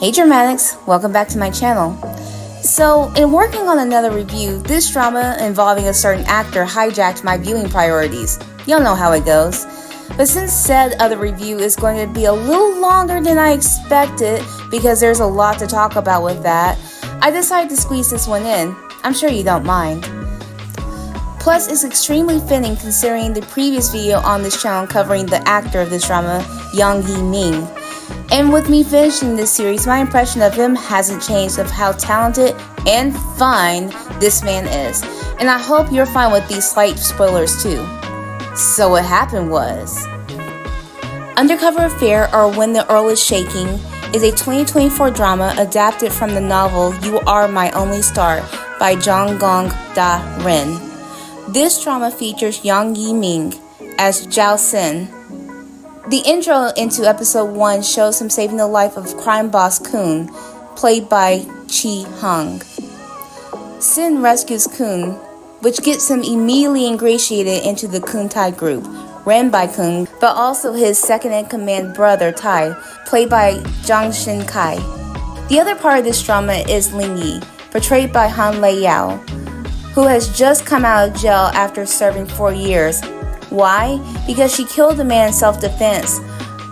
Hey Dramatics, welcome back to my channel. So, in working on another review, this drama involving a certain actor hijacked my viewing priorities. You'll know how it goes. But since said other review is going to be a little longer than I expected because there's a lot to talk about with that, I decided to squeeze this one in. I'm sure you don't mind. Plus, it's extremely fitting considering the previous video on this channel covering the actor of this drama, Young Yi-Ming. And with me finishing this series, my impression of him hasn't changed of how talented and fine this man is. And I hope you're fine with these slight spoilers too. So what happened was, Undercover Affair, or When the Earl is Shaking, is a 2024 drama adapted from the novel You Are My Only Star by Jong Da Rin. This drama features Yang Yi-Ming as Zhao Sin. The intro into episode 1 shows him saving the life of crime boss Kun, played by Chi Hung. Sin rescues Kun, which gets him immediately ingratiated into the Kun Tai group, ran by Kun, but also his second-in-command brother Tai, played by Zhang Shin-kai. The other part of this drama is Ling Yi, portrayed by Han Lei Yao, who has just come out of jail after serving 4 years. Why? Because she killed a man in self-defense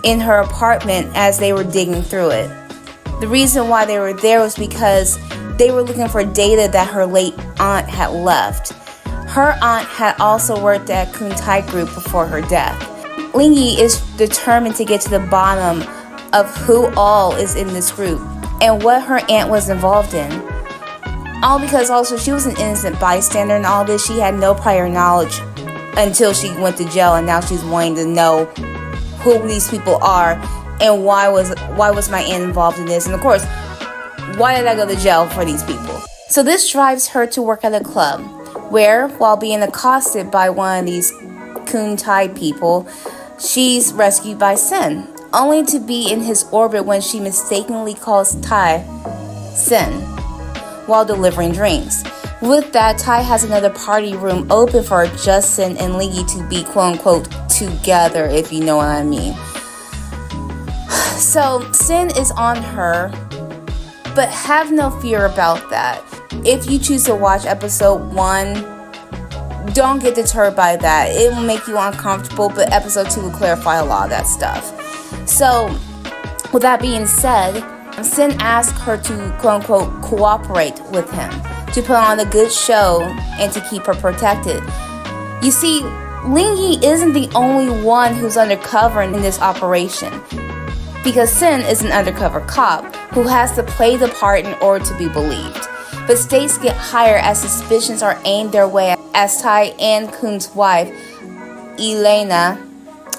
in her apartment as they were digging through it. The reason why they were there was because they were looking for data that her late aunt had left. Her aunt had also worked at Kun Tai Group before her death. Ling Yi is determined to get to the bottom of who all is in this group and what her aunt was involved in. All because also she was an innocent bystander in all this. She had no prior knowledge until she went to jail, and now she's wanting to know who these people are and why was my aunt involved in this, and of course, why did I go to jail for these people? So this drives her to work at a club, where, while being accosted by one of these Kun Tai people, she's rescued by Sin, only to be in his orbit when she mistakenly calls Tai Sin while delivering drinks. With that, Tai has another party room open for just Sin and Ling Yi to be quote-unquote together, if you know what I mean. So, Sin is on her, but have no fear about that. If you choose to watch episode 1, don't get deterred by that. It will make you uncomfortable, but episode 2 will clarify a lot of that stuff. So, with that being said, Sin asks her to quote-unquote cooperate with him, to put on a good show and to keep her protected. You see, Ling Yi isn't the only one who's undercover in this operation, because Sin is an undercover cop who has to play the part in order to be believed. But stakes get higher as suspicions are aimed their way as Tai and Kun's wife, Elena,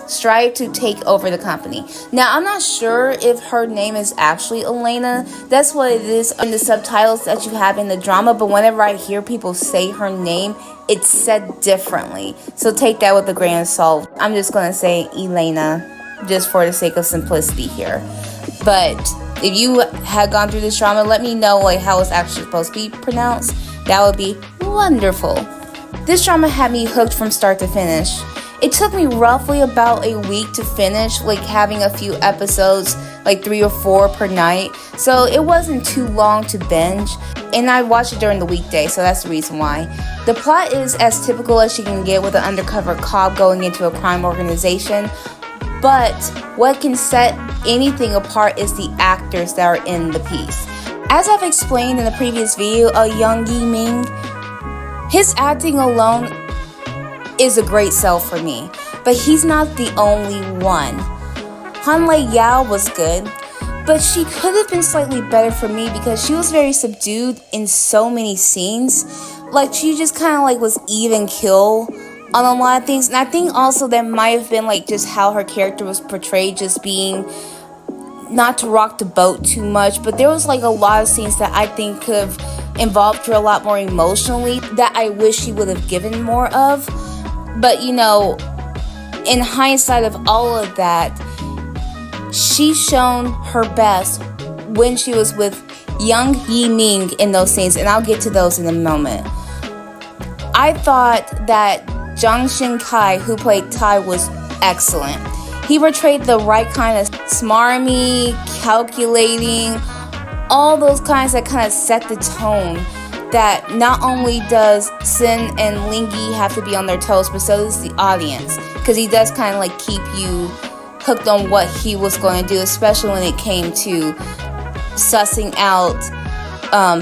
strive to take over the company. Now, I'm not sure if her name is actually Elena. That's what it is in the subtitles that you have in the drama, but whenever I hear people say her name, it's said differently. So take that with a grain of salt. I'm just going to say Elena, just for the sake of simplicity here. But if you had gone through this drama, let me know how it's actually supposed to be pronounced. That would be wonderful. This drama had me hooked from start to finish. It took me roughly about a week to finish, having a few episodes, 3 or 4 per night. So it wasn't too long to binge, and I watched it during the weekday, so that's the reason why. The plot is as typical as you can get with an undercover cop going into a crime organization, but what can set anything apart is the actors that are in the piece. As I've explained in the previous video of Young Yi-Ming, his acting alone is a great sell for me, but he's not the only one. Han Lei Yao was good, but she could have been slightly better for me because she was very subdued in so many scenes. She just kind of was even kill on a lot of things, and I think also that might have been just how her character was portrayed, just being not to rock the boat too much, but there was a lot of scenes that I think could have involved her a lot more emotionally that I wish she would have given more of. But, in hindsight of all of that, she's shown her best when she was with Young Yi-Ming in those scenes, and I'll get to those in a moment. I thought that Zhang Shin-kai, who played Tai, was excellent. He portrayed the right kind of smarmy, calculating, all those kinds that kind of set the tone that not only does Sin and Lingy have to be on their toes, but so does the audience, because he does kind of like keep you hooked on what he was going to do, especially when it came to sussing out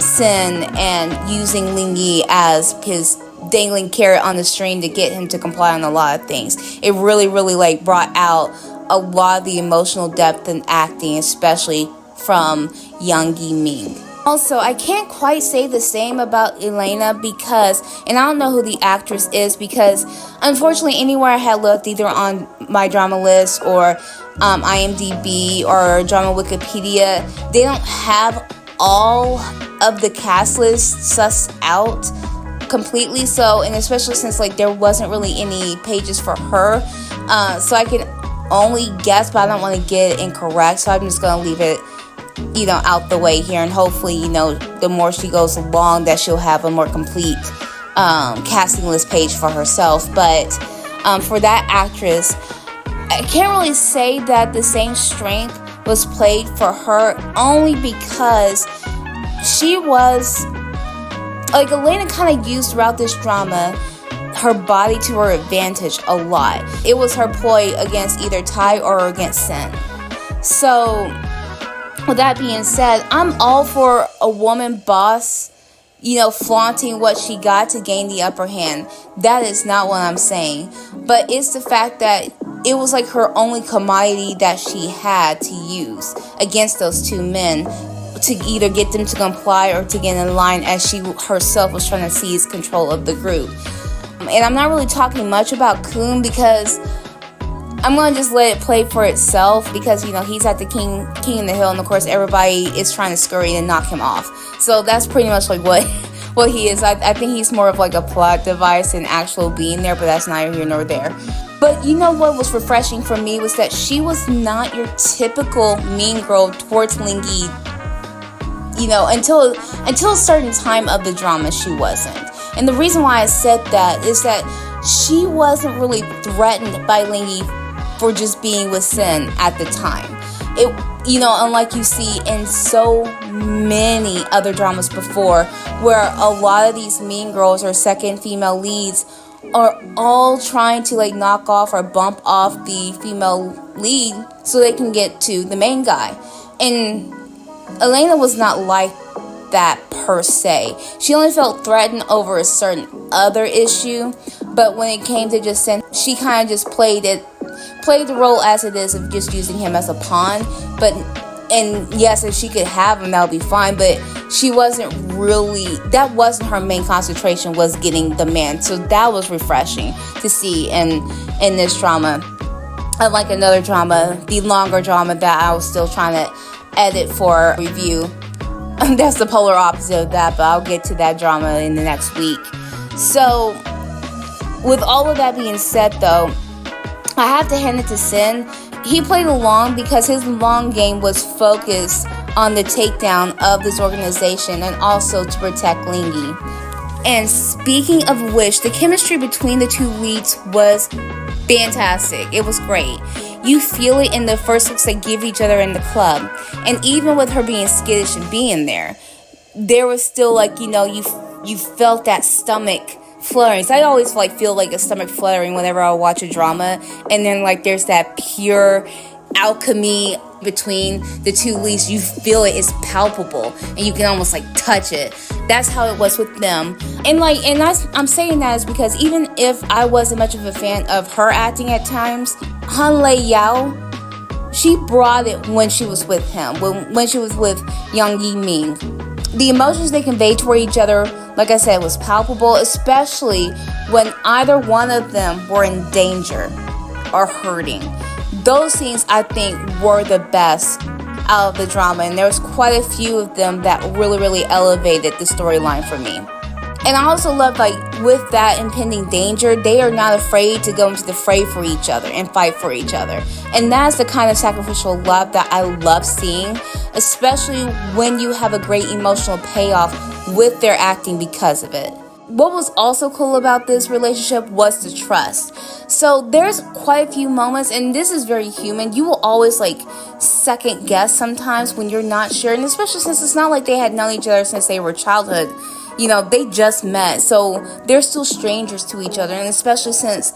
Sin and using Lingy as his dangling carrot on the string to get him to comply on a lot of things. It really like brought out a lot of the emotional depth and acting, especially from Yang Yi-ming. Also, I can't quite say the same about Elena because, and I don't know who the actress is because, unfortunately, anywhere I had looked, either on my drama list or IMDb or drama Wikipedia, they don't have all of the cast lists sussed out completely. So, and especially since like there wasn't really any pages for her, so I can only guess, but I don't want to get it incorrect. So I'm just gonna leave it, out the way here, and hopefully, the more she goes along, that she'll have a more complete casting list page for herself. But for that actress, I can't really say that the same strength was played for her, only because she was, like, Elena kind of used throughout this drama her body to her advantage a lot. It was her ploy against either Tai or against Sin. So, with that being said, I'm all for a woman boss, flaunting what she got to gain the upper hand. That is not what I'm saying. But it's the fact that it was like her only commodity that she had to use against those two men to either get them to comply or to get in line, as she herself was trying to seize control of the group. And I'm not really talking much about Kun because I'm going to just let it play for itself, because, he's at the king in the hill, and of course everybody is trying to scurry and knock him off. So that's pretty much like what he is. I think he's more of like a plot device than actual being there, but that's neither here nor there. But what was refreshing for me was that she was not your typical mean girl towards Lingy. Until a certain time of the drama, she wasn't. And the reason why I said that is that she wasn't really threatened by Lingy for just being with Sin at the time. Unlike you see in so many other dramas before, where a lot of these mean girls or second female leads are all trying to like knock off or bump off the female lead so they can get to the main guy. And Elena was not like that per se. She only felt threatened over a certain other issue, but when it came to just Sin, she kind of just played the role as it is of just using him as a pawn. And yes, if she could have him, that would be fine, but she wasn't really, that wasn't her main concentration, was getting the man. So that was refreshing to see in this drama. Unlike another drama, the longer drama that I was still trying to edit for review. That's the polar opposite of that, but I'll get to that drama in the next week. So, with all of that being said, though, I have to hand it to Sin. He played along because his long game was focused on the takedown of this organization and also to protect Lingy. And speaking of which, the chemistry between the two leads was fantastic. It was great. You feel it in the first looks they give each other in the club. And even with her being skittish and being there was still like, you felt that stomach fluttering. So I always feel like a stomach fluttering whenever I watch a drama. And then there's that pure alchemy between the two leads. You feel it, it's palpable, and you can almost touch it. That's how it was with them. And I'm saying that is because even if I wasn't much of a fan of her acting at times, Han Lei Yao, she brought it when she was with him, when she was with Yang Yi-ming. The emotions they conveyed toward each other, like I said, was palpable, especially when either one of them were in danger or hurting. Those scenes, I think, were the best out of the drama, and there was quite a few of them that really elevated the storyline for me. And I also love, with that impending danger, they are not afraid to go into the fray for each other and fight for each other. And that's the kind of sacrificial love that I love seeing, especially when you have a great emotional payoff with their acting because of it. What was also cool about this relationship was the trust. So there's quite a few moments, and this is very human. You will always like second guess sometimes when you're not sure, and especially since it's not like they had known each other since they were childhood. You know, they just met, so they're still strangers to each other, and especially since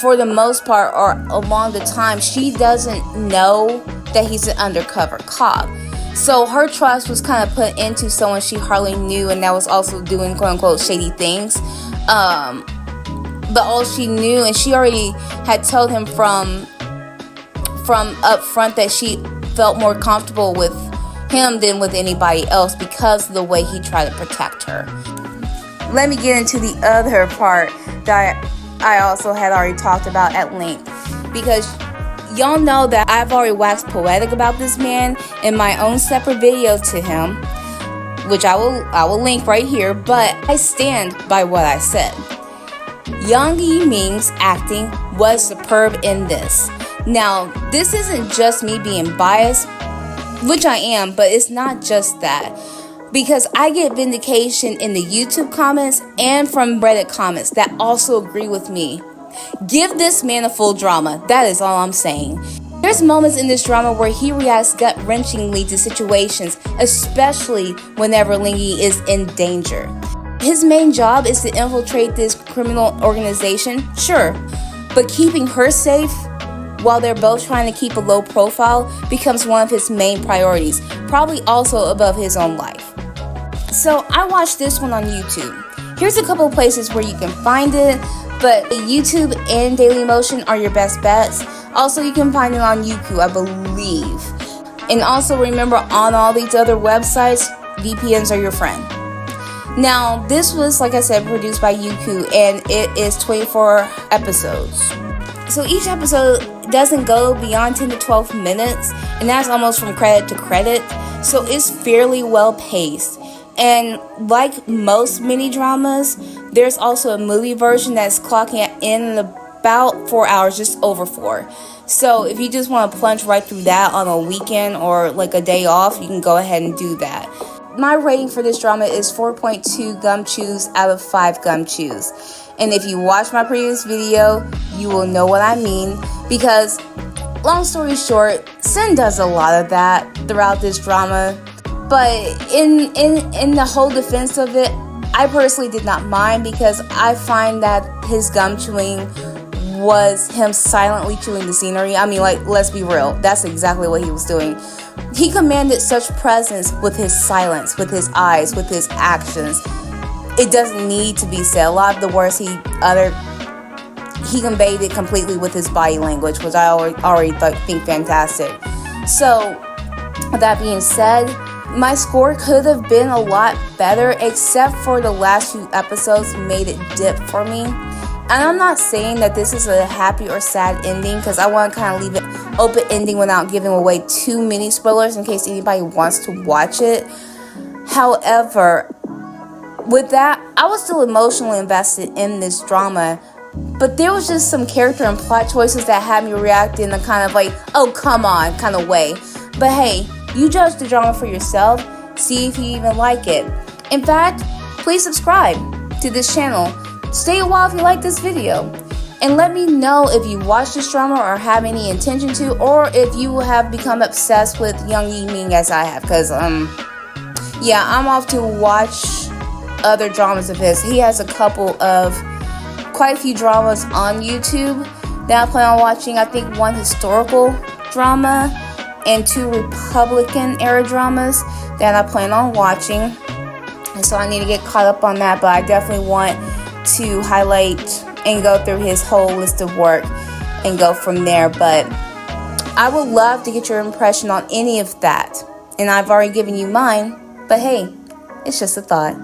for the most part or along the time, she doesn't know that he's an undercover cop. So her trust was kind of put into someone she hardly knew, and that was also doing quote unquote shady things. But all she knew, and she already had told him from up front that she felt more comfortable with him than with anybody else because of the way he tried to protect her. Let me get into the other part that I also had already talked about at length, because y'all know that I've already waxed poetic about this man in my own separate video to him, which I will link right here, but I stand by what I said. Yang Yiming's acting was superb in this. Now, this isn't just me being biased, which I am, but it's not just that, because I get vindication in the YouTube comments and from Reddit comments that also agree with me. Give this man a full drama. That is all I'm saying. There's moments in this drama where he reacts gut-wrenchingly to situations, especially whenever Lingy is in danger. His main job is to infiltrate this criminal organization, sure, but keeping her safe while they're both trying to keep a low profile becomes one of his main priorities, probably also above his own life. So I watched this one on YouTube. Here's a couple of places where you can find it, but YouTube and Dailymotion are your best bets. Also, you can find it on Youku, I believe. And also remember, on all these other websites, VPNs are your friend. Now, this was, like I said, produced by Youku, and it is 24 episodes. So each episode doesn't go beyond 10 to 12 minutes, and that's almost from credit to credit. So it's fairly well paced. And like most mini dramas, there's also a movie version that's clocking in about 4 hours, just over 4. So if you just want to plunge right through that on a weekend or like a day off, you can go ahead and do that. My rating for this drama is 4.2 gumshoes out of 5 gumshoes. And if you watch my previous video, you will know what I mean, because long story short, Sin does a lot of that throughout this drama. But in the whole defense of it, I personally did not mind, because I find that his gum chewing was him silently chewing the scenery. I mean, like, let's be real. That's exactly what he was doing. He commanded such presence with his silence, with his eyes, with his actions. It doesn't need to be said. A lot of the words he conveyed it completely with his body language, which I already think fantastic. So, with that being said, my score could have been a lot better, except for the last few episodes made it dip for me. And I'm not saying that this is a happy or sad ending, because I want to kind of leave it open ending without giving away too many spoilers in case anybody wants to watch it. However, with that, I was still emotionally invested in this drama, but there was just some character and plot choices that had me react in a kind of like, oh come on kind of way. But hey, you judge the drama for yourself, see if you even like it. In fact, please subscribe to this channel. Stay a while if you like this video. And let me know if you watch this drama or have any intention to, or if you have become obsessed with Yang Yiming as I have. Because, yeah, I'm off to watch other dramas of his. He has quite a few dramas on YouTube that I plan on watching. I think 1 historical drama and 2 Republican era dramas that I plan on watching. And so I need to get caught up on that, but I definitely want to highlight and go through his whole list of work and go from there. But I would love to get your impression on any of that, and I've already given you mine, but hey, it's just a thought.